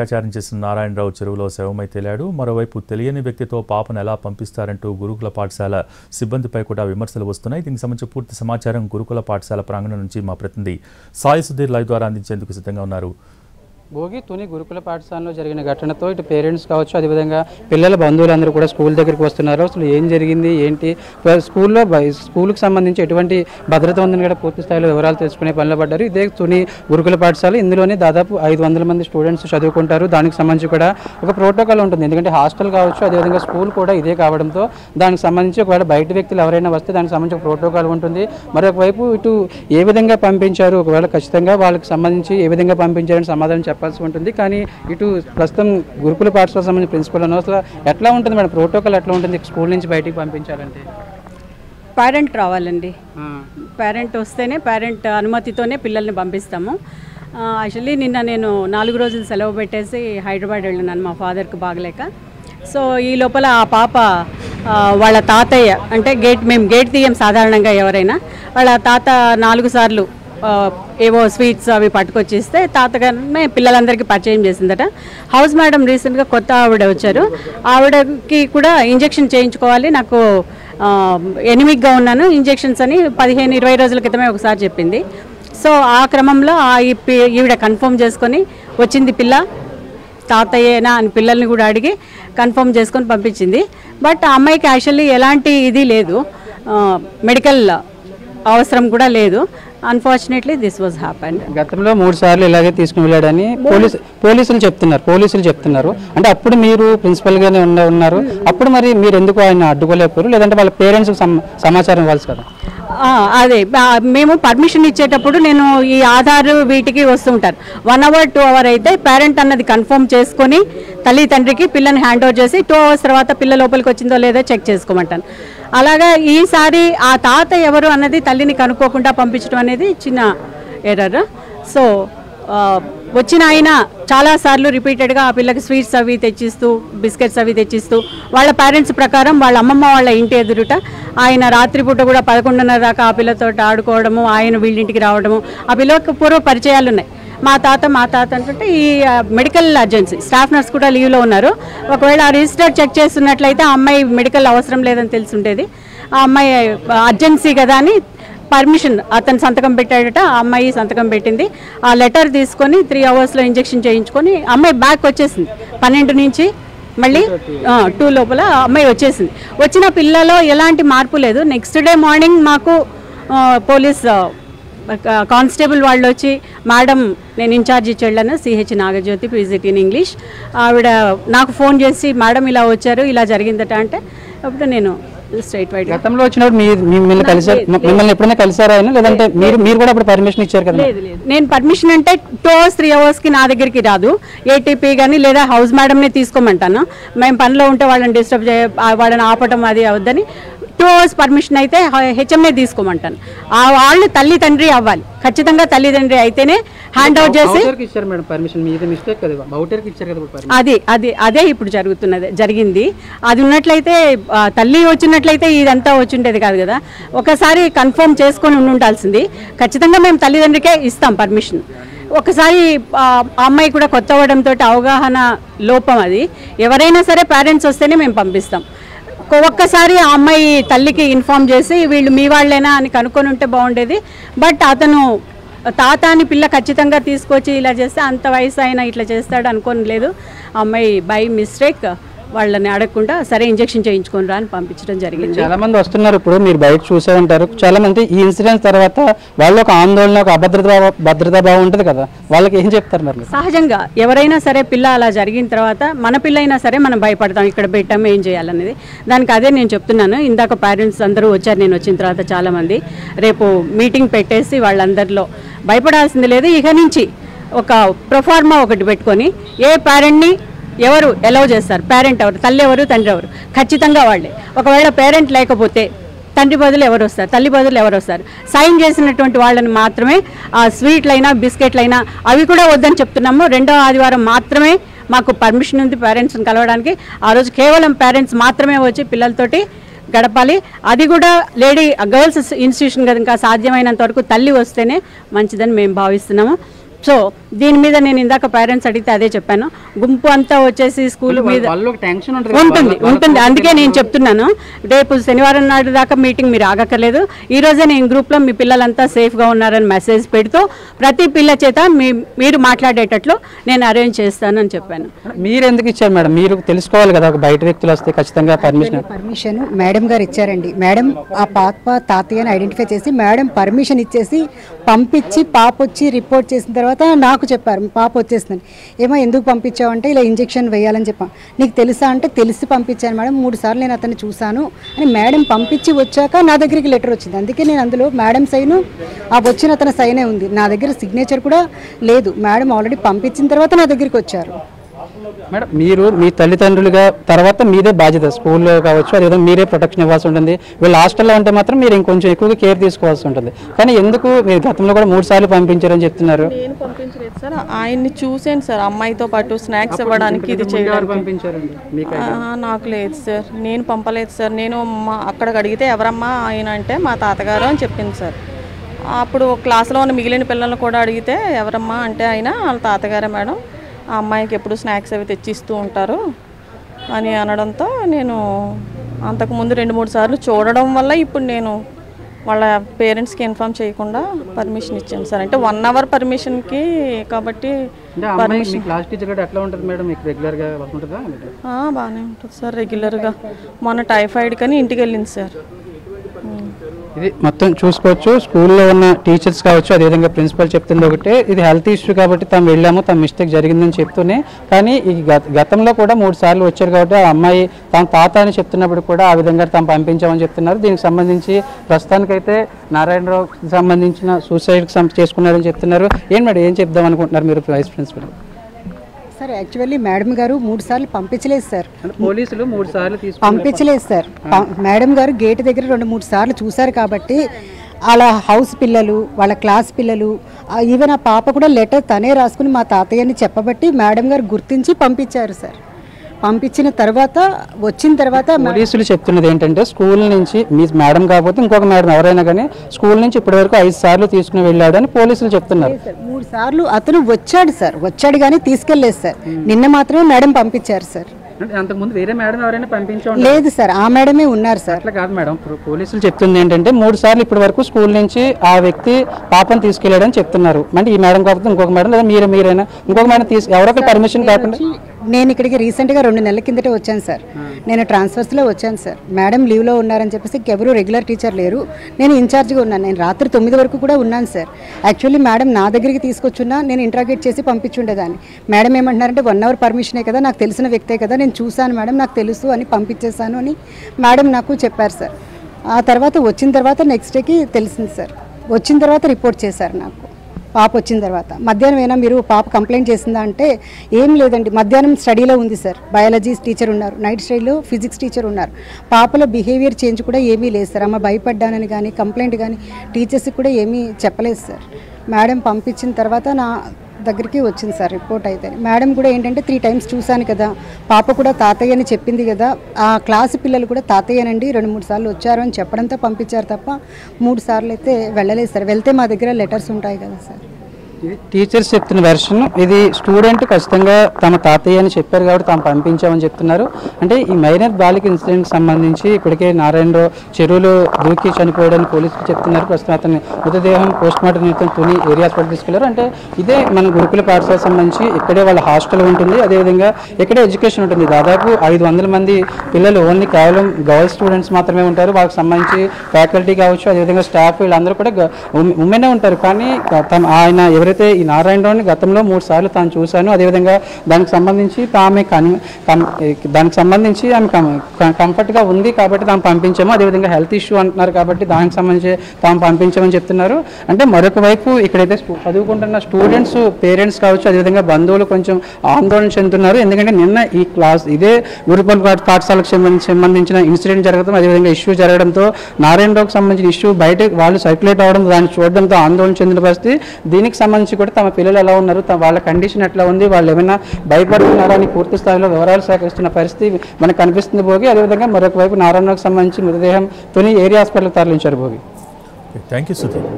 అత్యాచారం చేసిన నారాయణరావు చెరువులో శవమై తేలాడు. మరోవైపు తెలియని వ్యక్తితో పాపను ఎలా పంపిస్తారంటూ గురుకుల పాఠశాల సిబ్బందిపై కూడా విమర్శలు వస్తున్నాయి. దీనికి సంబంధించి పూర్తి సమాచారం గురుకుల పాఠశాల ప్రాంగణం నుంచి మా ప్రతినిధి సాయి సుధీర్ లైవ్ ద్వారా అందించేందుకు సిద్ధంగా ఉన్నారు. భోగి తుని గురుకుల పాఠశాలలో జరిగిన ఘటనతో ఇటు పేరెంట్స్ కావచ్చు, అదేవిధంగా పిల్లల బంధువులందరూ కూడా స్కూల్ దగ్గరికి వస్తున్నారు. అసలు ఏం జరిగింది ఏంటి, స్కూల్కి సంబంధించి ఎటువంటి భద్రత ఉందని కూడా పూర్తి స్థాయిలో వివరాలు తెలుసుకునే పనిలో పడ్డారు. ఇదే తుని గురుకుల పాఠశాల. ఇందులోనే దాదాపు 500 మంది స్టూడెంట్స్ చదువుకుంటారు. దానికి సంబంధించి కూడా ఒక ప్రోటోకాల్ ఉంటుంది. ఎందుకంటే హాస్టల్ కావచ్చు, అదేవిధంగా స్కూల్ కూడా ఇదే కావడంతో దానికి సంబంధించి ఒకవేళ బయట వ్యక్తులు ఎవరైనా వస్తే దానికి సంబంధించి ఒక ప్రోటోకాల్ ఉంటుంది. మరొక వైపు ఇటు ఏ విధంగా పంపించారు, ఒకవేళ ఖచ్చితంగా వాళ్ళకి సంబంధించి ఏ విధంగా పంపించారని సమాధానం చెప్పాల్సి ఉంటుంది. కానీ ఇటు ప్రస్తుతం గురుకుల పాఠశాల సంబంధించిన ప్రిన్సిపల్ అన్న అసలు ఎట్లా ఉంటుంది మేడం, ప్రోటోకాల్ ఎట్లా ఉంటుంది స్కూల్ నుంచి బయటికి పంపించాలంటే? పేరెంట్ రావాలండి. పేరెంట్ వస్తేనే, పేరెంట్ అనుమతితోనే పిల్లల్ని పంపిస్తాము. యాక్చువల్లీ నిన్న నేను 4 రోజులు సెలవు పెట్టేసి హైదరాబాద్ వెళ్ళినాను మా ఫాదర్కి బాగలేక. సో ఈ లోపల ఆ పాప వాళ్ళ తాతయ్య అంటే మేము గేట్ తీయం సాధారణంగా ఎవరైనా, వాళ్ళ తాత 4 సార్లు ఏవో స్వీట్స్ అవి పట్టుకొచ్చిస్తే తాతగానే పిల్లలందరికీ పరిచయం చేసిందట. హౌస్ మేడం రీసెంట్గా కొత్త ఆవిడ వచ్చారు, ఆవిడకి కూడా ఇంజెక్షన్ చేయించుకోవాలి, నాకు ఎనిమిక్గా ఉన్నాను, ఇంజెక్షన్స్ అని 15-20 రోజుల క్రితమే ఒకసారి చెప్పింది. సో ఆ క్రమంలో ఈవిడ కన్ఫర్మ్ చేసుకొని వచ్చింది పిల్ల తాతయ్యేనా అని పిల్లల్ని కూడా అడిగి కన్ఫర్మ్ చేసుకొని పంపించింది. బట్ ఆ అమ్మాయికి యాక్చువల్లీ ఎలాంటి ఇది లేదు, మెడికల్ అవసరం కూడా లేదు. Unfortunately this was happened. గతంలో 3 సార్లు ఇలాగే తీసుకుని వెళ్ళాడని పోలీసులు చెప్తున్నారు. అంటే అప్పుడు మీరు ప్రిన్సిపల్గానే ఉన్నారు, అప్పుడు మరి మీరు ఎందుకు ఆయన అడ్డుకోలేకపోయారు? లేదంటే వాళ్ళ పేరెంట్స్ సమాచారం ఇవ్వాల్సి కదా? అదే మేము పర్మిషన్ ఇచ్చేటప్పుడు నేను ఈ ఆధార్ వీటికి వస్తుంటారు. 1 అవర్ 2 అవర్ అయితే పేరెంట్ అన్నది కన్ఫర్మ్ చేసుకొని తల్లి తండ్రికి పిల్లని హ్యాండ్ ఓవర్ చేసి 2 అవర్స్ తర్వాత పిల్ల లోపలికి వచ్చిందో లేదో చెక్ చేసుకోమంటాను. అలాగా ఈసారి ఆ తాత ఎవరు అన్నది తల్లిని కనుక్కోకుండా పంపించడం అనేది చిన్న ఎర్రర్. సో వచ్చిన ఆయన చాలాసార్లు రిపీటెడ్గా ఆ పిల్లకి స్వీట్స్ అవి తెచ్చిస్తూ, బిస్కెట్స్ అవి తెచ్చిస్తూ, వాళ్ళ పేరెంట్స్ ప్రకారం వాళ్ళ అమ్మమ్మ వాళ్ళ ఇంటి ఎదురుట ఆయన రాత్రిపూట కూడా 11:30 దాకా ఆ పిల్లతో ఆడుకోవడము, ఆయన వీళ్ళింటికి రావడము. ఆ పిల్లకి పూర్వ పరిచయాలు ఉన్నాయి. మా తాత అంటుంటే ఈ మెడికల్ అర్జెన్సీ స్టాఫ్ నర్స్ కూడా లీవ్లో ఉన్నారు. ఒకవేళ ఆ రిజిస్టర్ చెక్ చేస్తున్నట్లయితే ఆ అమ్మాయి మెడికల్ అవసరం లేదని తెలిసి ఉండేది. ఆ అమ్మాయి అర్జెన్సీ కదా అని పర్మిషన్ అతను సంతకం పెట్టాడట, ఆ అమ్మాయి సంతకం పెట్టింది. ఆ లెటర్ తీసుకొని 3 అవర్స్లో ఇంజెక్షన్ చేయించుకొని అమ్మాయి బ్యాక్ వచ్చేసింది. 12 నుంచి మళ్ళీ 2 లోపల అమ్మాయి వచ్చేసింది. వచ్చిన పిల్లలో ఎలాంటి మార్పు లేదు. నెక్స్ట్ డే మార్నింగ్ మాకు పోలీస్ కానిస్టేబుల్ వాళ్ళు వచ్చి, మేడం నేను ఇన్ఛార్జ్ ఇచ్చి వెళ్ళాను, CH Nagajyothi, PGT in English, ఆవిడ నాకు ఫోన్ చేసి మేడం ఇలా వచ్చారు, ఇలా జరిగిందట అంటే అప్పుడు నేను స్ట్రైట్ వైడ్. గతంలో వచ్చినప్పుడు మిమ్మల్ని ఎప్పుడైనా కలిసారా ఆయన? లేదంటే మీరు కూడా అప్పుడు పర్మిషన్ ఇచ్చారు కదా? లేదు, నేను పర్మిషన్ అంటే 2 అవర్స్ 3 అవర్స్కి నా దగ్గరికి రాదు. ఏటీపీ కానీ లేదా హౌస్ మేడంనే తీసుకోమంటాను. మేము పనిలో ఉంటే వాళ్ళని డిస్టర్బ్ వాళ్ళని ఆపటం అది అవద్దని 2 అవర్స్ పర్మిషన్ అయితే హెచ్ఎంఏ తీసుకోమంటాను. వాళ్ళు తల్లి తండ్రి అవ్వాలి, ఖచ్చితంగా తల్లిదండ్రి అయితేనే హ్యాండ్ ఓవర్ చేసి. అదే ఇప్పుడు జరిగింది. అది ఉన్నట్లయితే, తల్లి వచ్చినట్లయితే ఇదంతా వచ్చిండేది కాదు కదా. ఒకసారి కన్ఫర్మ్ చేసుకొని ఉండాల్సింది. ఖచ్చితంగా మేము తల్లిదండ్రికే ఇస్తాం పర్మిషన్. ఒకసారి అమ్మాయి కూడా కొత్త అవ్వడంతో అవగాహన లోపం అది. ఎవరైనా సరే పేరెంట్స్ వస్తేనే మేము పంపిస్తాం. ఒక్కసారి ఆ అమ్మాయి తల్లికి ఇన్ఫార్మ్ చేసి వీళ్ళు మీ వాళ్ళేనా అని కనుక్కొని ఉంటే బాగుండేది. బట్ అతను తాత అని పిల్ల ఖచ్చితంగా తీసుకొచ్చి ఇలా చేస్తే అంత వయసు అయినా ఇట్లా చేస్తాడు అనుకోని లేదు. ఆ అమ్మాయి బై మిస్టేక్ వాళ్ళని అడగకుండా సరే ఇంజెక్షన్ చేయించుకొని రా అని పంపించడం జరిగింది. చాలా మంది వస్తున్నారు, ఇప్పుడు మీరు బయట చూసే ఉంటారు. చాలా మంది ఈ ఇన్సిడెంట్ తర్వాత వాళ్ళు ఒక ఆందోళన, ఒక భద్రతా భావం ఉంటుంది కదా, వాళ్ళకి ఏం చెప్తారు మరి? సహజంగా ఎవరైనా సరే పిల్ల అలా జరిగిన తర్వాత మన పిల్ల అయినా సరే మనం భయపడతాం, ఇక్కడ పెట్టాము ఏం చేయాలనేది. దానికి అదే నేను చెప్తున్నాను. ఇందాక పేరెంట్స్ అందరూ వచ్చారు, నేను వచ్చిన తర్వాత చాలామంది. రేపు మీటింగ్ పెట్టేసి వాళ్ళందరిలో భయపడాల్సింది లేదు. ఇక నుంచి ఒక ప్రొఫార్మా ఒకటి పెట్టుకొని ఏ పేరెంట్ని ఎవరు అలౌ చేస్తారు, పేరెంట్ ఎవరు, తల్లి ఎవరు, తండ్రి ఎవరు, ఖచ్చితంగా వాళ్ళే. ఒకవేళ పేరెంట్ లేకపోతే తండ్రి బదులు ఎవరు వస్తారు, తల్లి బదులు ఎవరు వస్తారు, సైన్ చేసినటువంటి వాళ్ళని మాత్రమే ఆ స్వీట్లైనా బిస్కెట్లైనా అవి కూడా వద్దని చెప్తున్నాము. 2వ ఆదివారం మాత్రమే మాకు పర్మిషన్ ఉంది పేరెంట్స్ని కలవడానికి. ఆ రోజు కేవలం పేరెంట్స్ మాత్రమే వచ్చి పిల్లలతోటి గడపాలి. అది కూడా గర్ల్స్ ఇన్స్టిట్యూషన్ కదా, ఇంకా సాధ్యమైనంత వరకు తల్లి వస్తేనే మంచిదని మేము భావిస్తున్నాము. సో దీని మీద నేను ఇందాక పేరెంట్స్ అడిగితే అదే చెప్పాను. గుంపు అంతా వచ్చేసి స్కూల్ మీద ఉంటుంది. అందుకే నేను చెప్తున్నాను, రేపు శనివారం నాడు దాకా మీటింగ్ మీరు ఆగక్కర్లేదు. ఈ రోజే నేను గ్రూప్లో మీ పిల్లలంతా సేఫ్గా ఉన్నారని మెసేజ్ పెడుతూ ప్రతి పిల్ల చేత మీరు మాట్లాడేటట్లు నేను అరేంజ్ చేస్తాను అని చెప్పాను. మీరు ఎందుకు ఇచ్చారు మేడం? మీరు తెలుసుకోవాలి కదా, ఒక బయట వ్యక్తులు వస్తే ఖచ్చితంగా పర్మిషన్ మేడం గారు ఇచ్చారండి. మేడం ఆ పాప తాతయ్యని ఐడెంటిఫై చేసి మేడం పర్మిషన్ ఇచ్చేసి పంపించి పాప వచ్చి రిపోర్ట్ చేసిన తర్వాత నాకు చెప్పారు పాప వచ్చేసిందని. ఏమో ఎందుకు పంపించావు అంటే ఇలా ఇంజెక్షన్ వేయాలని చెప్పాను. నీకు తెలుసా అంటే తెలిసి పంపించాను మేడం, 3 సార్లు నేను అతన్ని చూశాను అని మేడం పంపించి వచ్చాక నా దగ్గరికి లెటర్ వచ్చింది. అందుకే నేను అందులో మేడం సైను ఆ వచ్చిన అతని సైనే ఉంది, నా దగ్గర సిగ్నేచర్ కూడా లేదు. మేడం ఆల్రెడీ పంపించిన తర్వాత నా దగ్గరికి వచ్చారు. మేడం మీరు మీ తల్లిదండ్రులుగా తర్వాత మీదే బాధ్యత, స్కూల్లో కావచ్చు అదేవిధంగా మీరే ప్రొటెక్షన్ ఇవ్వాల్సి ఉంటుంది. వీళ్ళు హాస్టల్లో ఉంటే మాత్రం మీరు ఇంకొంచెం ఎక్కువగా కేర్ తీసుకోవాల్సి ఉంటుంది. కానీ ఎందుకు మీరు గతంలో కూడా 3 సార్లు పంపించారని చెప్తున్నారు? నేను పంపించలేదు సార్, ఆయన్ని చూసాను సార్, అమ్మాయితో పాటు స్నాక్స్ ఇవ్వడానికి ఇది చేయడానికి. నాకు లేదు సార్, నేను పంపలేదు సార్. నేను అక్కడికి అడిగితే ఎవరమ్మా ఆయన అంటే మా తాతగారు అని చెప్పింది సార్. అప్పుడు క్లాస్లో ఉన్న మిగిలిన పిల్లల్ని కూడా అడిగితే ఎవరమ్మా అంటే ఆయన వాళ్ళ తాతగారే మేడం, ఆ అమ్మాయికి ఎప్పుడు స్నాక్స్ అవి తెచ్చిస్తూ ఉంటారు అని అనడంతో నేను అంతకుముందు 2-3 సార్లు చూడడం వల్ల ఇప్పుడు నేను వాళ్ళ పేరెంట్స్కి ఇన్ఫామ్ చేయకుండా పర్మిషన్ ఇచ్చాను సార్. అంటే 1 అవర్ పర్మిషన్కి కాబట్టి క్లాస్ టీచర్ ఎట్లా ఉంటుంది మేడం? మీకు రెగ్యులర్గా ఉంటుందా? బాగానే ఉంటుంది సార్ రెగ్యులర్గా. మొన్న టైఫాయిడ్ కానీ ఇంటికి వెళ్ళింది సార్. ఇది మొత్తం చూసుకోవచ్చు, స్కూల్లో ఉన్న టీచర్స్ కావచ్చు అదేవిధంగా ప్రిన్సిపల్ చెప్తుంది ఒకటే, ఇది హెల్త్ ఇష్యూ కాబట్టి తాము వెళ్ళాము, తమ మిస్టేక్ జరిగిందని చెప్తూనే, కానీ ఈ గతంలో కూడా 3 సార్లు వచ్చారు కాబట్టి ఆ అమ్మాయి తమ తాత అని చెప్తున్నప్పుడు కూడా ఆ విధంగా తాము పంపించామని చెప్తున్నారు. దీనికి సంబంధించి ప్రస్తుతానికైతే నారాయణరావుకి సంబంధించిన సూసైడ్ చేసుకున్నారని చెప్తున్నారు. ఏం మేడం ఏం చెప్దాం అనుకుంటున్నారు మీరు vice principal? Sir actually madam గారు 3 సార్లు పంపించలేదు సార్, పోలీసులు 3 సార్లు పంపించలేదు సార్. మేడం గారు గేట్ దగ్గర 2-3 సార్లు చూశారు కాబట్టి వాళ్ళ హౌస్ పిల్లలు వాళ్ళ క్లాస్ పిల్లలు ఈవెన్ ఆ పాప కూడా లెటర్ తనే రాసుకుని మా తాతయ్యని చెప్పబట్టి మేడం గారు గుర్తించి పంపించారు సార్. పంపించిన తర్వాత వచ్చిన తర్వాత పోలీసులు చెప్తున్నది ఏంటంటే స్కూల్ నుంచి మీ మేడం కాకపోతే ఇంకొక మేడం ఎవరైనా కానీ స్కూల్ నుంచి ఇప్పటి వరకు 5 సార్లు తీసుకుని వెళ్ళాడు అని పోలీసులు చెప్తున్నారు. 3 సార్లు అతను వచ్చాడు సార్, వచ్చాడు కానీ తీసుకెళ్లేదు సార్. నిన్న మాత్రమే మేడం పంపించారు సార్. అంతకుముందు వేరే మేడం ఎవరైనా పంపించారు? లేదు సార్, ఆ మేడమే ఉన్నారు సార్. అట్లా కాదు మేడం, పోలీసులు చెప్తుంది ఏంటంటే 3 సార్లు ఇప్పటి వరకు స్కూల్ నుంచి ఆ వ్యక్తి పాపను తీసుకెళ్లాడని చెప్తున్నారు. అంటే ఈ మేడం కాకపోతే ఇంకొక మేడం లేదా మీరైనా ఇంకొక మేడం ఎవరొక పర్మిషన్ కాకుండా. నేను ఇక్కడికి రీసెంట్గా 2 నెలల కిందటే వచ్చాను సార్. నేను ట్రాన్స్ఫర్స్లో వచ్చాను సార్. మేడం లీవ్లో ఉన్నారని చెప్పేసి ఎవరు రెగ్యులర్ టీచర్ లేరు, నేను ఇన్ఛార్జ్గా ఉన్నాను. నేను రాత్రి 9 వరకు కూడా ఉన్నాను సార్. యాక్చువల్లీ మేడం నా దగ్గరికి తీసుకొచ్చున్నా నేను ఇంట్రాగేట్ చేసి పంపించుండేదాన్ని. మేడం ఏమంటున్నారంటే 1 అవర్ పర్మిషనే కదా, నాకు తెలిసిన వ్యక్తే కదా, నేను చూశాను మేడం, నాకు తెలుసు అని పంపించేశాను అని మేడం నాకు చెప్పారు సార్. ఆ తర్వాత వచ్చిన తర్వాత నెక్స్ట్ డేకి తెలిసింది సార్. వచ్చిన తర్వాత రిపోర్ట్ చేశారు నాకు పాప వచ్చిన తర్వాత. మధ్యాహ్నం అయినా మీరు పాప కంప్లైంట్ చేసిందా అంటే ఏం లేదండి, మధ్యాహ్నం స్టడీలో ఉంది సార్, బయాలజీ టీచర్ ఉన్నారు, నైట్ స్టడీలో ఫిజిక్స్ టీచర్ ఉన్నారు. పాపలో బిహేవియర్ చేంజ్ కూడా ఏమీ లేదు సార్. అమ్మ భయపడ్డానని కానీ కంప్లైంట్ కానీ టీచర్స్కి కూడా ఏమీ చెప్పలేదు సార్. మేడం పంపించిన తర్వాత నా దగ్గరికి వచ్చింది సార్ రిపోర్ట్ అయితే. మేడం కూడా ఏంటంటే 3 టైమ్స్ చూశాను కదా, పాప కూడా తాతయ్య అని చెప్పింది కదా, ఆ క్లాసు పిల్లలు కూడా తాతయ్యనండి 2-3 సార్లు వచ్చారు అని చెప్పడంతో పంపించారు తప్ప 3 సార్లు అయితే వెళ్ళలేదు సార్. వెళ్తే మా దగ్గర లెటర్స్ ఉంటాయి కదా సార్. ఇది టీచర్స్ చెప్తున్న వెర్షన్. ఇది స్టూడెంట్ ఖచ్చితంగా తమ తాతయ్య అని చెప్పారు కాబట్టి తాము పంపించామని చెప్తున్నారు. అంటే ఈ మైనర్ బాలిక ఇన్సిడెంట్కి సంబంధించి ఇప్పటికే నారాయణరావు చెరువులో దూకి చనిపోయాడని పోలీసులు చెప్తున్నారు. ప్రస్తుతం అతని మృతదేహం పోస్ట్ మార్టం నిమిత్తం తుని ఏరియా హాస్పిటల్ తీసుకెళ్లారు. అంటే ఇదే మన గురుకుల పాఠశాల సంబంధించి ఇక్కడే వాళ్ళ హాస్టల్ ఉంటుంది, అదేవిధంగా ఇక్కడే ఎడ్యుకేషన్ ఉంటుంది. దాదాపు 500 మంది పిల్లలు ఓన్లీ కేవలం గర్ల్స్ స్టూడెంట్స్ మాత్రమే ఉంటారు. వాళ్ళకి సంబంధించి ఫ్యాకల్టీ కావచ్చు అదేవిధంగా స్టాఫ్ వీళ్ళందరూ కూడా ఉమెనే ఉంటారు. కానీ ఆయన ఎవరైతే ఈ నారాయణరావుని గతంలో 3 సార్లు తాను చూశాను, అదేవిధంగా దానికి సంబంధించి ఆమె కంఫర్ట్గా ఉంది కాబట్టి తాము పంపించాము, అదేవిధంగా హెల్త్ ఇష్యూ అంటున్నారు కాబట్టి దానికి సంబంధించి తాము పంపించామని చెప్తున్నారు. అంటే మరొక వైపు ఇక్కడైతే చదువుకుంటున్న స్టూడెంట్స్ పేరెంట్స్ కావచ్చు అదేవిధంగా బంధువులు కొంచెం ఆందోళన చెందుతున్నారు. ఎందుకంటే నిన్న ఈ క్లాస్ ఇదే గురుకుల పాఠశాలకు సంబంధించిన ఇన్సిడెంట్ జరగడం అదేవిధంగా ఇష్యూ జరగడంతో నారాయణరావుకి సంబంధించిన ఇష్యూ బయట వాళ్ళు సర్క్యులేట్ అవ్వడం దాన్ని చూడడంతో ఆందోళన చెందిన పరిస్థితి. దీనికి సంబంధించి కూడా తమ పిల్లలు ఎలా ఉన్నారు, వాళ్ళ కండిషన్ ఎట్లా ఉంది, వాళ్ళు ఏమైనా భయపడుతున్నారా అని పూర్తి స్థాయిలో వివరాలు సేకరిస్తున్న పరిస్థితి మనకు కనిపిస్తుంది భోగి. అదేవిధంగా మరొక వైపు నారాయణకు సంబంధించి మృతదేహం తుని ఏరియా హాస్పిటల్కి తరలించారు భోగి. Thank you Sudheer.